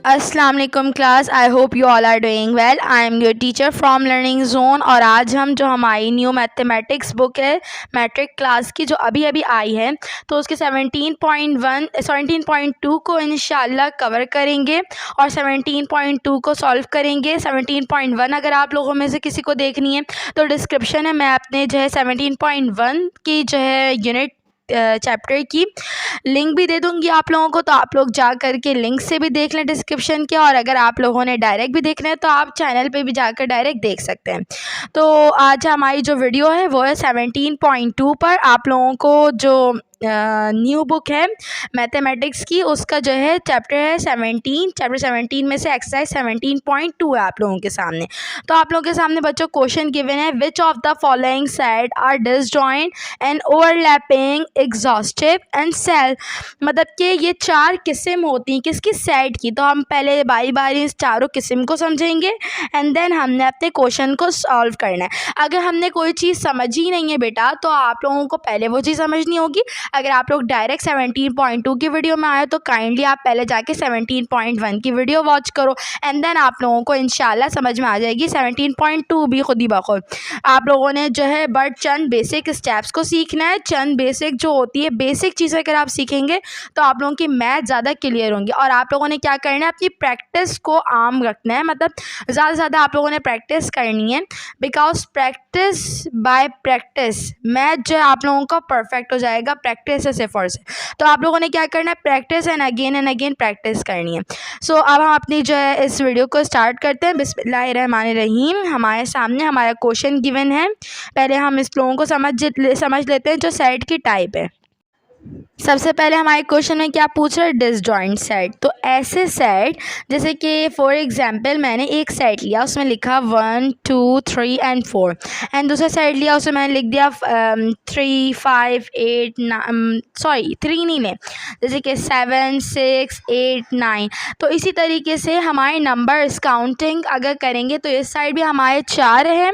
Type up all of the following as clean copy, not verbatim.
अस्सलाम वालेकुम class. I hope you all are doing well. I am your teacher from learning zone. और आज हम जो हमारी न्यू मैथमेटिक्स बुक है मैट्रिक क्लास की, जो अभी अभी आई है, तो उसके 17.2 को इंशाल्लाह कवर करेंगे और 17.2 को सॉल्व करेंगे। 17.1 अगर आप लोगों में से किसी को देखनी है तो डिस्क्रिप्शन है, मैं अपने जो है 17.1 की जो है यूनिट चैप्टर की लिंक भी दे दूंगी आप लोगों को, तो आप लोग जा करके लिंक से भी देख लें डिस्क्रिप्शन के। और अगर आप लोगों ने डायरेक्ट भी देखना है तो आप चैनल पे भी जाकर डायरेक्ट देख सकते हैं। तो आज हमारी जो वीडियो है वो है 17.2 पर। आप लोगों को जो न्यू बुक है मैथमेटिक्स की, उसका जो है चैप्टर है 17। चैप्टर 17 में से एक्सरसाइज 17.2 है आप लोगों के सामने। तो आप लोगों के सामने बच्चों क्वेश्चन गिवन है, which of the following set are disjoint and overlapping exhaustive and cell. मतलब कि ये चार किस्म होती हैं किसकी, सेट की। तो हम पहले बारी बारी इस चारों किस्म को समझेंगे एंड देन हमने अपने क्वेश्चन को सॉल्व करना है। अगर हमने कोई चीज़ समझी ही नहीं है बेटा, तो आप लोगों को पहले वो चीज़ समझनी होगी। अगर आप लोग डायरेक्ट 17.2 की वीडियो में आए तो काइंडली आप पहले जाके 17.1 की वीडियो वॉच करो एंड देन आप लोगों को इंशाल्लाह समझ में आ जाएगी 17.2 भी खुद ही बखुद। आप लोगों ने जो है बट चंद बेसिक स्टेप्स को सीखना है। चंद बेसिक जो होती है, बेसिक चीज़ें अगर आप सीखेंगे तो आप लोगों की मैथ ज़्यादा क्लियर होंगी। और आप लोगों ने क्या करना है, अपनी प्रैक्टिस को आम रखना है, मतलब ज़्यादा से ज़्यादा आप लोगों ने प्रैक्टिस करनी है। Because practice by practice math जो है आप लोगों का परफेक्ट हो जाएगा, प्रैक्टिस से फर्स्ट। तो आप लोगों ने क्या करना है, प्रैक्टिस एंड अगेन प्रैक्टिस करनी है। सो अब हम अपनी जो है इस वीडियो को स्टार्ट करते हैं। बिस्मिल्लाहिर्रहमानिर्रहीम। हमारे सामने हमारा क्वेश्चन गिवन है। पहले हम इस लोगों को समझ लेते हैं जो सेट की टाइप है। सबसे पहले हमारे क्वेश्चन में क्या पूछ रहा है, डिसजॉइंट सेट। तो ऐसे सेट जैसे कि फॉर एग्जांपल मैंने एक सेट लिया, उसमें लिखा 1 2 3 एंड 4 एंड दूसरा सेट लिया, उसमें मैंने लिख दिया 3 5 8 3 नहीं ले, जैसे कि 7 6 8 9। तो इसी तरीके से हमारे नंबर्स काउंटिंग अगर करेंगे तो इस साइड भी हमारे 4 हैं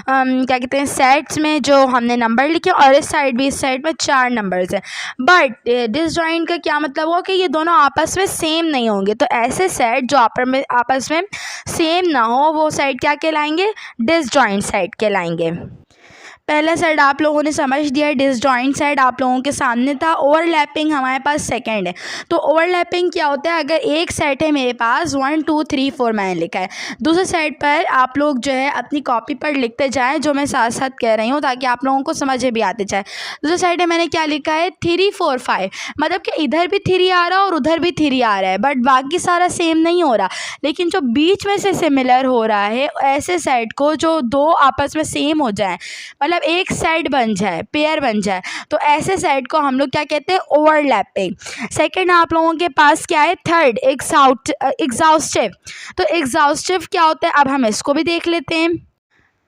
क्या कहते हैं सेट्स में जो हमने नंबर लिखे, और इस साइड भी, इस साइड में 4 नंबर्स हैं। बट डिसजॉइंट का क्या मतलब हुआ कि ये दोनों आपस में सेम नहीं होंगे। तो ऐसे सेट जो आपस में सेम ना हो वो सेट क्या कहलाएंगे, डिसजॉइंट सेट कहलाएंगे। पहला सेट आप लोगों ने समझ दिया, डिसजॉइंट सेट आप लोगों के सामने था। ओवरलैपिंग हमारे पास सेकंड है। तो ओवरलैपिंग क्या होता है, अगर एक सेट है मेरे पास 1 2 3 4 मैंने लिखा है, दूसरे सेट पर आप लोग जो है अपनी कॉपी पर लिखते जाएं, जो मैं साथ साथ कह रही हूँ ताकि आप लोगों को समझ भी आते जाए। दूसरे साइड में मैंने क्या लिखा है, 3 4 5, मतलब कि इधर भी 3 आ रहा है और उधर भी 3 आ रहा है, बट बाकी सारा सेम नहीं हो रहा, लेकिन जो बीच में से सिमिलर हो रहा है ऐसे सेट को जो दो आपस में सेम हो जाए, मतलब एक सेट बन जाए, पेयर बन जाए, तो ऐसे सेट को हम लोग क्या कहते हैं, ओवरलैपिंग। सेकंड आप लोगों के पास क्या है, थर्ड एग्जॉस्टिव। तो एग्जॉस्टिव क्या होता है, अब हम इसको भी देख लेते हैं।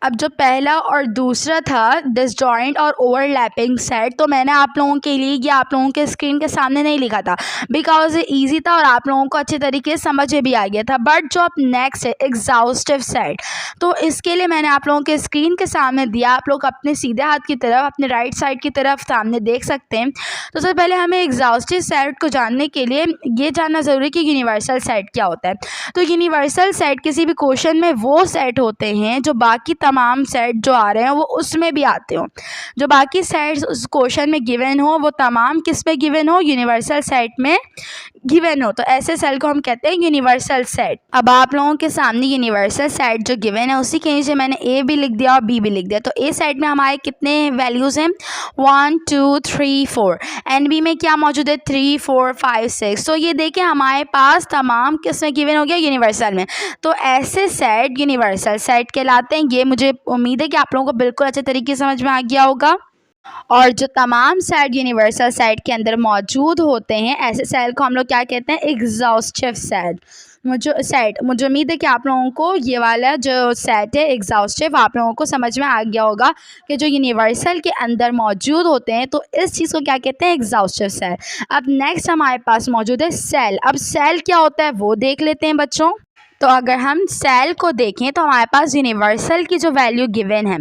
अब जो पहला और दूसरा था डिसजॉइंट और ओवरलैपिंग सेट, तो मैंने आप लोगों के लिए ये आप लोगों के स्क्रीन के सामने नहीं लिखा था बिकॉज ये ईजी था और आप लोगों को अच्छे तरीके से समझ भी आ गया था। बट जो अब नेक्स्ट है एग्जॉस्टिव सेट, तो इसके लिए मैंने आप लोगों के स्क्रीन के सामने दिया। आप लोग अपने सीधे हाथ की तरफ, अपने राइट साइड की तरफ सामने देख सकते हैं। तो सबसे पहले हमें एग्जॉस्टिव सेट को जानने के लिए ये जानना ज़रूरी है कि यूनिवर्सल सेट क्या होता है। तो यूनिवर्सल सेट किसी भी क्वेश्चन में वो सेट होते हैं जो बाकी तमाम सेट जो आ रहे हैं वो उसमें भी आते हो, जो बाकी सेट्स उस क्वेश्चन में गिवन हो वो तमाम किस में गिवन हो, यूनिवर्सल सेट में गिवन हो। तो ऐसे सेट को हम कहते हैं यूनिवर्सल सेट। अब आप लोगों के सामने यूनिवर्सल सेट जो गिवन है उसी के नीचे मैंने ए भी लिख दिया और बी भी लिख दिया। तो ए सेट में हमारे कितने वैल्यूज़ हैं, 1 2 3 4 एंड बी में क्या मौजूद है, 3 4 5 6। तो ये देखिए हमारे पास तमाम किस में गिवन हो गया, यूनिवर्सल में। तो ऐसे सेट यूनिवर्सल सेट कहलाते हैं। ये मुझे उम्मीद है कि आप लोगों को बिल्कुल अच्छे तरीके से समझ में आ गया होगा। और जो तमाम सेट यूनिवर्सल सेट के अंदर मौजूद होते हैं ऐसे सेट को हम लोग क्या कहते हैं, एग्जॉस्टिव सेट। मुझे उम्मीद है कि आप लोगों को ये वाला जो सेट है एग्जॉस्टिव आप लोगों को समझ में आ गया होगा कि जो यूनिवर्सल के अंदर मौजूद होते हैं तो इस चीज़ को क्या कहते हैं, एग्जॉस्टिव सेट। अब नेक्स्ट हमारे पास मौजूद है सेल। अब सेल क्या होता है वो देख लेते हैं बच्चों। तो अगर हम सेल को देखें तो हमारे पास यूनिवर्सल की जो वैल्यू गिवन है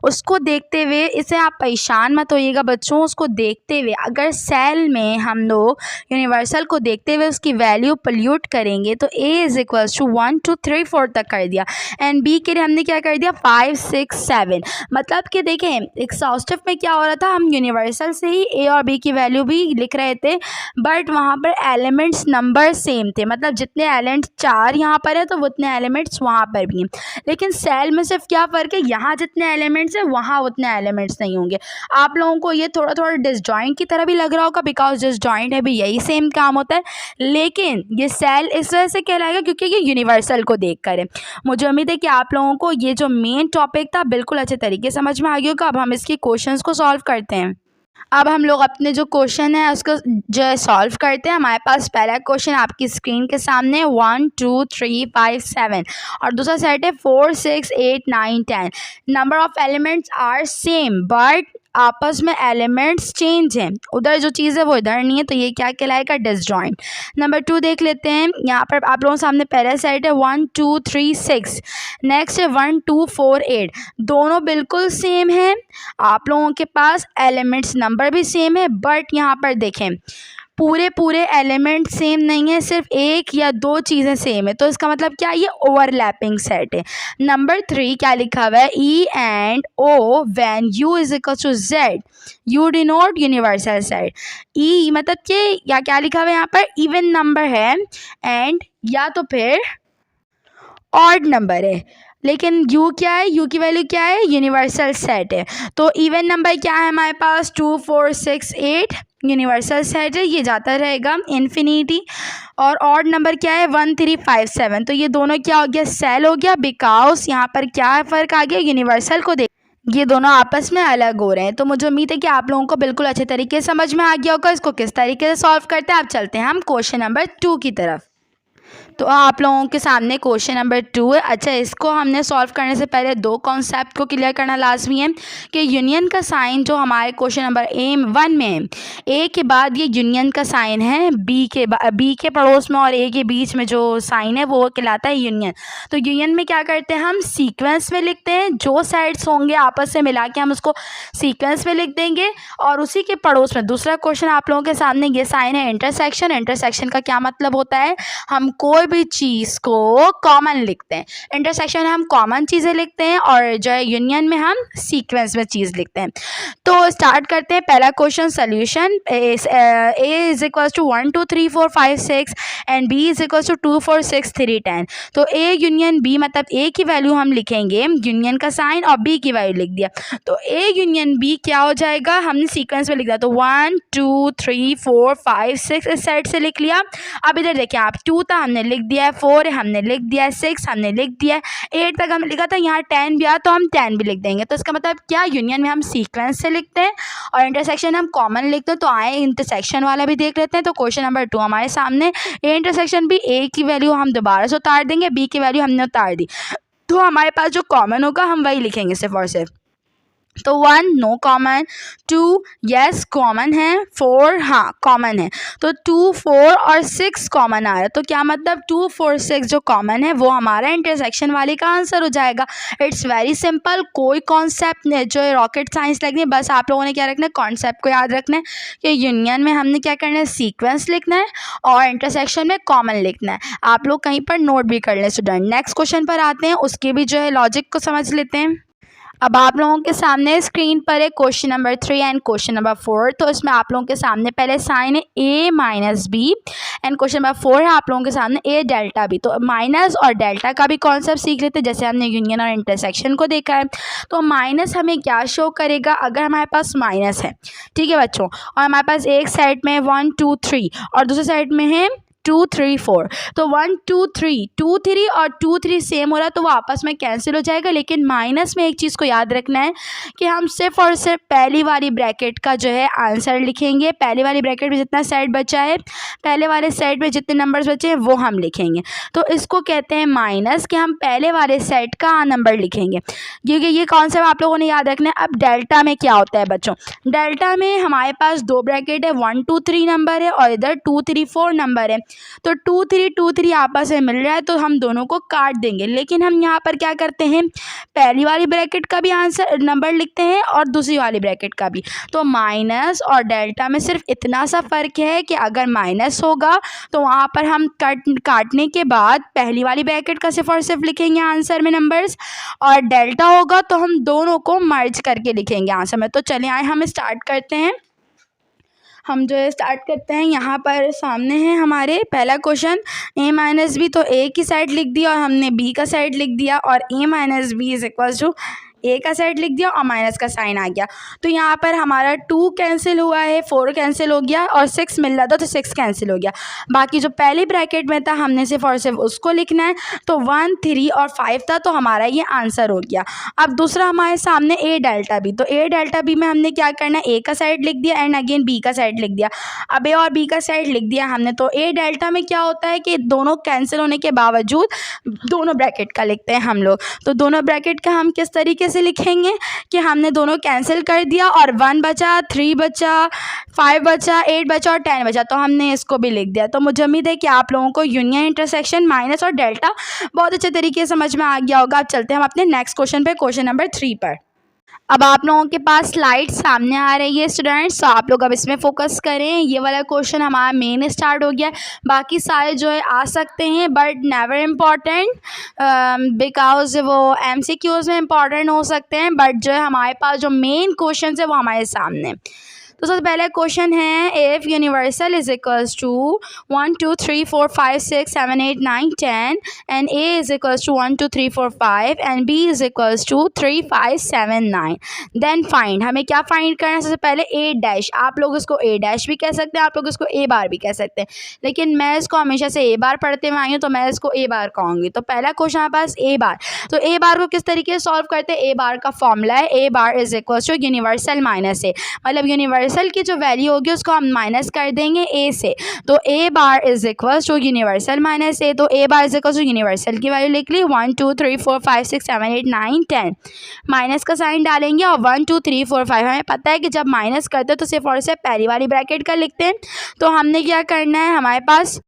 उसको देखते हुए, इसे आप परेशान मत होइएगा बच्चों, उसको देखते हुए अगर सेल में हम लोग यूनिवर्सल को देखते हुए उसकी वैल्यू पोल्यूट करेंगे तो a इज इक्वल्स टू 1 2 3 4 तक कर दिया एंड b के लिए हमने क्या कर दिया 5 6 7। मतलब कि देखें एक्सॉस्टिव में क्या हो रहा था, हम यूनिवर्सल से ही a और b की वैल्यू भी लिख रहे थे बट वहाँ पर एलिमेंट्स नंबर सेम थे। मतलब जितने एलिमेंट्स 4 यहाँ पर है तो उतने एलिमेंट्स वहाँ पर भी हैं। लेकिन सेल में सिर्फ क्या फ़र्क है, यहाँ जितने एलिमेंट्स हैं वहाँ उतने एलिमेंट्स नहीं होंगे। आप लोगों को ये थोड़ा थोड़ा डिसजॉइंट की तरह भी लग रहा होगा बिकॉज डिसजॉइंट है भी यही सेम काम होता है, लेकिन ये सेल इस वजह से कहलाएगा क्योंकि ये यूनिवर्सल को देख कर है। मुझे उम्मीद है कि आप लोगों को ये जो मेन टॉपिक था बिल्कुल अच्छे तरीके से समझ में आ गया होगा। अब हम इसके क्वेश्चंस को सॉल्व करते हैं। अब हम लोग अपने जो क्वेश्चन है उसको जो है सॉल्व करते हैं। हमारे पास पहला क्वेश्चन आपकी स्क्रीन के सामने 1 2 3 5 7 और दूसरा सेट है 4 6 8 9 10। Number of elements are same but आपस में एलिमेंट्स चेंज हैं, उधर जो चीज़ है वो इधर नहीं है, तो ये क्या कहलाएगा डिसजॉइंट। नंबर 2 देख लेते हैं। यहाँ पर आप लोगों के सामने पहला सेट है 1 2 3 6, नेक्स्ट है 1 2 4 8। दोनों बिल्कुल सेम है, आप लोगों के पास एलिमेंट्स नंबर भी सेम है बट यहाँ पर देखें पूरे एलिमेंट सेम नहीं है, सिर्फ एक या दो चीज़ें सेम है, तो इसका मतलब क्या, ये ओवरलैपिंग सेट है। नंबर 3 क्या लिखा हुआ है, E and O when U is equal to Z U denote universal set. E मतलब कि या क्या लिखा हुआ है यहाँ पर, इवन नंबर है एंड या तो फिर ऑड नंबर है, लेकिन u क्या है, u की वैल्यू क्या है, यूनिवर्सल सेट है। तो इवन नंबर क्या है हमारे पास 2 4 6 8 यूनिवर्सल सेट है, ये जाता रहेगा इन्फिनिटी। और ऑड नंबर क्या है 1 3 5 7, तो ये दोनों क्या हो गया, सेल हो गया बिकॉज यहाँ पर क्या फ़र्क आ गया, यूनिवर्सल को देख ये दोनों आपस में अलग हो रहे हैं। तो मुझे उम्मीद है कि आप लोगों को बिल्कुल अच्छे तरीके से समझ में आ गया होगा। इसको किस तरीके से सॉल्व करते हैं, आप चलते हैं हम क्वेश्चन नंबर 2 की तरफ। तो आप लोगों के सामने क्वेश्चन नंबर 2 है। अच्छा, इसको हमने सॉल्व करने से पहले दो कॉन्सेप्ट को क्लियर करना लाजमी है कि यूनियन का साइन जो हमारे क्वेश्चन नंबर A1 में है, ए के बाद ये यूनियन का साइन है, बी के पड़ोस में और ए के बीच में जो साइन है वो कहलाता है यूनियन। तो यूनियन में क्या करते हैं, हम सीक्वेंस में लिखते हैं, जो साइड्स होंगे आपस से मिला के हम उसको सीक्वेंस में लिख देंगे। और उसी के पड़ोस में दूसरा क्वेश्चन आप लोगों के सामने ये साइन है इंटरसेक्शन। इंटरसेक्शन का क्या मतलब होता है, हम कोई भी चीज़ को कॉमन लिखते हैं, इंटरसेक्शन में हम कॉमन चीज़ें लिखते हैं और जो है यूनियन में हम सीक्वेंस में चीज़ लिखते हैं। तो स्टार्ट करते हैं पहला question solution. A is equal to 1 2 3 4 5 6 and B is equal to 2 4 6 3 10। तो ए यूनियन बी मतलब ए की वैल्यू हम लिखेंगे यूनियन का साइन और बी की वैल्यू लिख दिया, तो ए यूनियन बी क्या हो जाएगा, हमने सीक्वेंस में लिख दिया, तो 1 2 3 4 5 6 इस साइड से लिख लिया। अब इधर देखिए आप 2 था हमने लिख दिया है, 4 हमने लिख दिया है, 6 हमने लिख दिया है, 8 तक हमने लिखा था, यहाँ 10 भी आया तो हम 10 भी लिख देंगे। तो इसका मतलब क्या, यूनियन में हम सीक्वेंस से लिखते हैं और इंटरसेक्शन हम कॉमन लिखते हैं। तो आए इंटरसेक्शन वाला भी देख लेते हैं। तो क्वेश्चन नंबर 2 हमारे सामने, ए इंटरसेक्शन भी, ए की वैल्यू हम दोबारा से उतार देंगे, बी की वैल्यू हमने उतार दी, तो हमारे पास जो कॉमन होगा हम वही लिखेंगे सिर्फ और सिर्फ। तो 1 नो कॉमन, 2 यस कॉमन है, 4 हाँ कॉमन है, तो 2 4 और 6 कॉमन आ रहा है। तो क्या मतलब 2 4 6 जो कॉमन है वो हमारा इंटरसेक्शन वाले का आंसर हो जाएगा। इट्स वेरी सिंपल, कोई कॉन्सेप्ट नहीं जो रॉकेट साइंस लगनी है, बस आप लोगों ने क्या रखना है, कॉन्सेप्ट को याद रखना है कि यूनियन में हमने क्या करना है, सीक्वेंस लिखना है और इंटरसेक्शन में कॉमन लिखना है। आप लोग कहीं पर नोट भी कर लें स्टूडेंट। नेक्स्ट क्वेश्चन पर आते हैं, उसके भी जो है लॉजिक को समझ लेते हैं। अब आप लोगों के सामने स्क्रीन पर है question number 3 and question number 4। तो इसमें आप लोगों के सामने पहले साइन है a minus B and question number 4 है आप लोगों के सामने a डेल्टा बी। तो माइनस और डेल्टा का भी कॉन्सेप्ट सीख लेते हैं जैसे हमने यूनियन और इंटरसेक्शन को देखा है। तो माइनस हमें क्या शो करेगा, अगर हमारे पास माइनस है, ठीक है बच्चों, और हमारे पास एक साइड में 1 2 3 और दूसरे साइड में है 2 3 4, तो 1 2 3 2 3 और 2 3 सेम हो रहा है तो वो आपस में कैंसिल हो जाएगा। लेकिन माइनस में एक चीज़ को याद रखना है कि हम सिर्फ और सिर्फ पहली वाली ब्रैकेट का जो है आंसर लिखेंगे। पहली वाली ब्रैकेट में जितना सेट बचा है, पहले वाले सेट में जितने नंबर्स बचे हैं वो हम लिखेंगे। तो इसको कहते हैं माइनस, कि हम पहले वाले सेट का नंबर लिखेंगे, क्योंकि ये कॉन्सेप्ट आप लोगों ने याद रखना है। अब डेल्टा में क्या होता है बच्चों, डेल्टा में हमारे पास दो ब्रैकेट है, 1 2 3 नंबर है और इधर 2 3 4 नंबर है। तो 2 3 2 3 आपस में मिल रहा है तो हम दोनों को काट देंगे। लेकिन हम यहाँ पर क्या करते हैं, पहली वाली ब्रैकेट का भी आंसर नंबर लिखते हैं और दूसरी वाली ब्रैकेट का भी। तो माइनस और डेल्टा में सिर्फ इतना सा फ़र्क है कि अगर माइनस होगा तो वहाँ पर हम काटने के बाद पहली वाली ब्रैकेट का सिर्फ और सिर्फ लिखेंगे आंसर में नंबर्स, और डेल्टा होगा तो हम दोनों को मर्ज करके लिखेंगे आंसर में। तो चलिए आए हम स्टार्ट करते हैं। हम जो है स्टार्ट करते हैं, यहाँ पर सामने है हमारे पहला क्वेश्चन, a माइनस बी। तो a की साइड लिख दिया और हमने b का साइड लिख दिया, और a minus B is equals to a का साइड लिख दिया और माइनस का साइन आ गया। तो यहाँ पर हमारा 2 कैंसिल हुआ है, 4 कैंसिल हो गया और 6 मिल रहा था तो 6 कैंसिल हो गया। बाकी जो पहली ब्रैकेट में था हमने सिर्फ और सिर्फ उसको लिखना है। तो 1 3 और 5 था तो हमारा ये आंसर हो गया। अब दूसरा हमारे सामने a डेल्टा b। तो a डेल्टा b में हमने क्या करना है, a का साइड लिख दिया एंड अगेन b का साइड लिख दिया। अब a और b का साइड लिख दिया हमने। तो a डेल्टा में क्या होता है कि दोनों कैंसिल होने के बावजूद दोनों ब्रैकेट का लिखते हैं हम लोग। तो दोनों ब्रैकेट का हम किस तरीके से लिखेंगे कि हमने दोनों कैंसिल कर दिया और 1 बचा, 3 बचा, 5 बचा, 8 बचा और 10 बचा, तो हमने इसको भी लिख दिया। तो मुझे उम्मीद है कि आप लोगों को यूनियन, इंटरसेक्शन, माइनस और डेल्टा बहुत अच्छे तरीके से समझ में आ गया होगा। अब चलते हैं हम अपने नेक्स्ट क्वेश्चन पे, क्वेश्चन नंबर 3 पर। अब आप लोगों के पास स्लाइड सामने आ रही है स्टूडेंट्स, तो आप लोग अब इसमें फोकस करें। ये वाला क्वेश्चन हमारा मेन स्टार्ट हो गया है, बाकी सारे जो है आ सकते हैं बट नेवर इम्पॉर्टेंट, बिकॉज वो MCQs में इम्पॉर्टेंट हो सकते हैं, बट जो है हमारे पास जो मेन क्वेश्चन है वो हमारे सामने। तो सबसे पहले क्वेश्चन है, if universal is equals to 1 2 3 4 5 6 7 8 9 10 and a is equals to 1 2 3 4 5 and b is equals to 3 5 7 9, then find. हमें क्या फाइंड करना है, सबसे पहले a डैश। आप लोग इसको a डैश भी कह सकते हैं, आप लोग इसको a बार भी कह सकते हैं, लेकिन मैं इसको हमेशा से a बार पढ़ते हुए आई हूँ तो मैं इसको a बार कहूँगी। तो पहला क्वेश्चन हमारे पास a बार। तो a बार को किस तरीके से सॉल्व करते हैं, a बार का फॉर्मूला है a bar is equals to universal minus a, मतलब यूनिवर्सल की जो वैल्यू होगी उसको हम माइनस कर देंगे a से। तो a bar is equals to universal minus a। तो a bar is equals to universal की वैल्यू लिख ली 1 2 3 4 5 6 7 8 9 10, माइनस का साइन डालेंगे और 1 2 3 4 5। हमें पता है कि जब माइनस करते हैं तो सिर्फ और सिर्फ पहली वाली ब्रैकेट का लिखते हैं। तो हमने क्या करना है, हमारे पास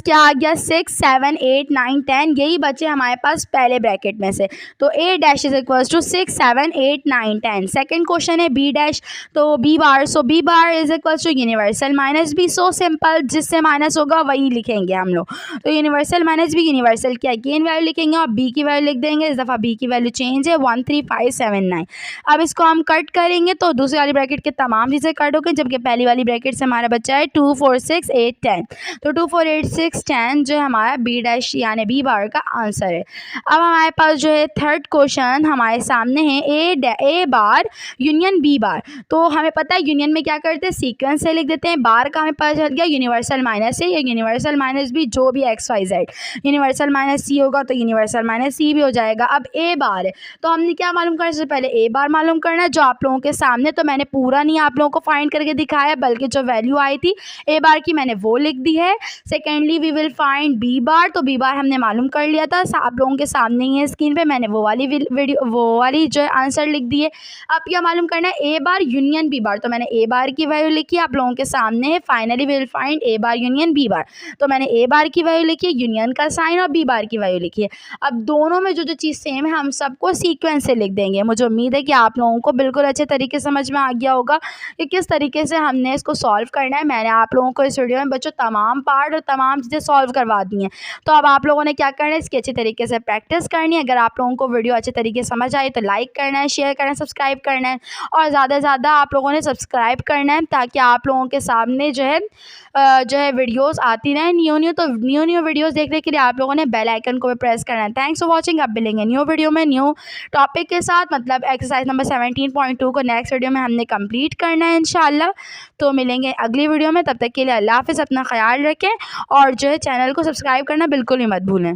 क्या आ गया, 6 7 8 9 10, यही बचे हमारे पास पहले ब्रैकेट में से। तो a dash is equals to 6 7 8 9 10। Second question है b डैश। तो b bar, so b bar is equals to universal minus b। So simple, जिससे माइनस होगा वही लिखेंगे हम लोग। तो यूनिवर्सल माइनस b, यूनिवर्सल की अगेन वैल्यू लिखेंगे और b की वैल्यू लिख देंगे। इस दफ़ा b की वैल्यू चेंज है 1 3 5 7 9। अब इसको हम कट करेंगे तो दूसरी वाली ब्रैकेट के तमाम चीज़ें कट हो गई, जबकि पहली वाली ब्रैकेट से हमारा बच्चा है 2 4 6 8 10। तो 2 4 8 6 10 जो है हमारा b डैश यानी b बार का आंसर है। अब हमारे पास जो है थर्ड क्वेश्चन हमारे सामने है, a bar union b bar. तो हमें पता है यूनियन में क्या करते हैं, सीक्वेंस से लिख देते हैं। बार का हमें पता चल गया यूनिवर्सल माइनस a या यूनिवर्सल माइनस b, जो भी x y z। Universal minus c होगा तो यूनिवर्सल माइनस c भी हो जाएगा। अब a बार है तो हमने क्या मालूम करना है, सबसे पहले a बार मालूम करना है जो आप लोगों के सामने। तो मैंने पूरा नहीं आप लोगों को फाइंड करके दिखाया, बल्कि जो वैल्यू आई थी a बार की मैंने वो लिख दी है। Secondly we will find b bar. तो b बार हमने मालूम कर लिया था, आप लोगों के सामने ही है स्क्रीन पे, मैंने वो वाली जो है आंसर लिख दी है। अब क्या मालूम करना है, a bar union b bar. तो मैंने a बार की वैल्यू लिखी, आप लोगों के सामने है। Finally we will find a bar union b bar. तो मैंने a बार की वैल्यू लिखी है, यूनियन का साइन, और b बार की वैल्यू लिखी है। अब दोनों में जो चीज़ सेम है हम सबको सीक्वेंस से लिख देंगे। मुझे उम्मीद है कि आप लोगों को बिल्कुल अच्छे तरीके से समझ में आ गया होगा कि किस तरीके से हमने इसको सॉल्व करना है। मैंने आप लोगों को इस वीडियो में बच्चों तमाम पार्ट और तमाम चीज़ें सॉल्व करवा दी हैं। तो अब आप लोगों ने क्या करना है, इसकी अच्छी तरीके से प्रैक्टिस करनी है। अगर आप लोगों को वीडियो अच्छे तरीके से समझ आए तो लाइक करना है, शेयर करना है, सब्सक्राइब करना है, और ज़्यादा से ज़्यादा आप लोगों ने सब्सक्राइब करना है ताकि आप लोगों के सामने जो है वीडियोस आती रहें न्यू। तो न्यू वीडियोस देखने के लिए आप लोगों ने बेल आइकन को भी प्रेस करना है। Thanks for watching. अब मिलेंगे न्यू वीडियो में न्यू टॉपिक के साथ, मतलब एक्सरसाइज नंबर 17.2 को नेक्स्ट वीडियो में हमने कंप्लीट करना है इंशाल्लाह। तो मिलेंगे अगली वीडियो में, तब तक के लिए अल्लाह हाफ़िज़, अपना ख्याल रखें और जो है चैनल को सब्सक्राइब करना बिल्कुल ही मत भूलें।